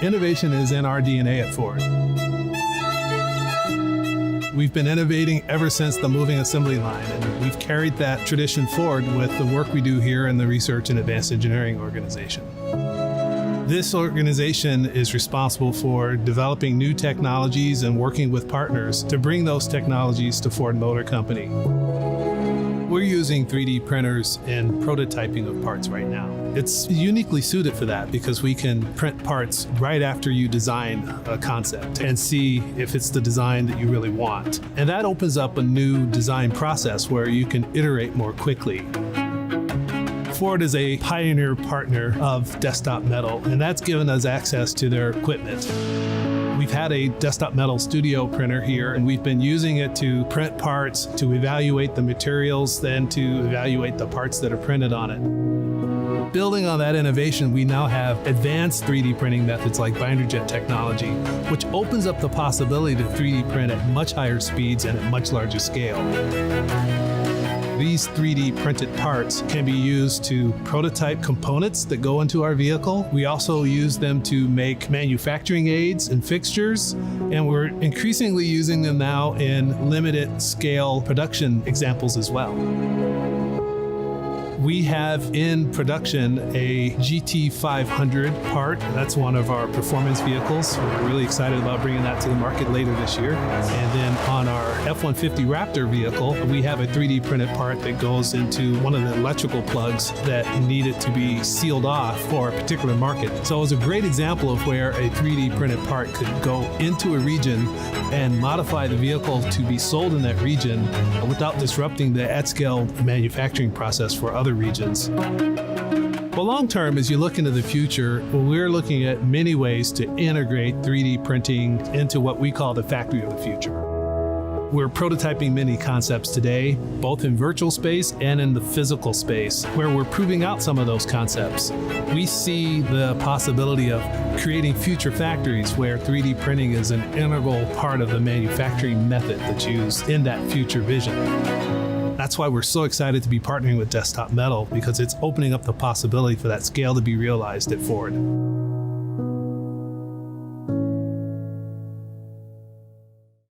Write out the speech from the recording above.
Innovation is in our DNA at Ford. We've been innovating ever since the moving assembly line, and we've carried that tradition forward with the work we do here in the Research and Advanced Engineering organization. This organization is responsible for developing new technologies and working with partners to bring those technologies to Ford Motor Company. We're using 3D printers in prototyping of parts right now. It's uniquely suited for that because we can print parts right after you design a concept and see if it's the design that you really want. And that opens up a new design process where you can iterate more quickly. Ford is a pioneer partner of Desktop Metal, and that's given us access to their equipment. We've had a Desktop Metal studio printer here, and we've been using it to print parts, to evaluate the materials, then to evaluate the parts that are printed on it. Building on that innovation, we now have advanced 3D printing methods like binder jet technology, which opens up the possibility to 3D print at much higher speeds and at much larger scale. These 3D printed parts can be used to prototype components that go into our vehicle. We also use them to make manufacturing aids and fixtures, and we're increasingly using them now in limited scale production examples as well. We have in production a GT500 part. That's one of our performance vehicles. We're really excited about bringing that to the market later this year. And then on our F-150 Raptor vehicle, we have a 3D printed part that goes into one of the electrical plugs that needed to be sealed off for a particular market. So it was a great example of where a 3D printed part could go into a region and modify the vehicle to be sold in that region without disrupting the at-scale manufacturing process for other regions. Well, long term, as you look into the future, we're looking at many ways to integrate 3D printing into what we call the factory of the future. We're prototyping many concepts today, both in virtual space and in the physical space, where we're proving out some of those concepts. We see the possibility of creating future factories where 3D printing is an integral part of the manufacturing method that's used in that future vision. That's why we're so excited to be partnering with Desktop Metal, because it's opening up the possibility for that scale to be realized at Ford.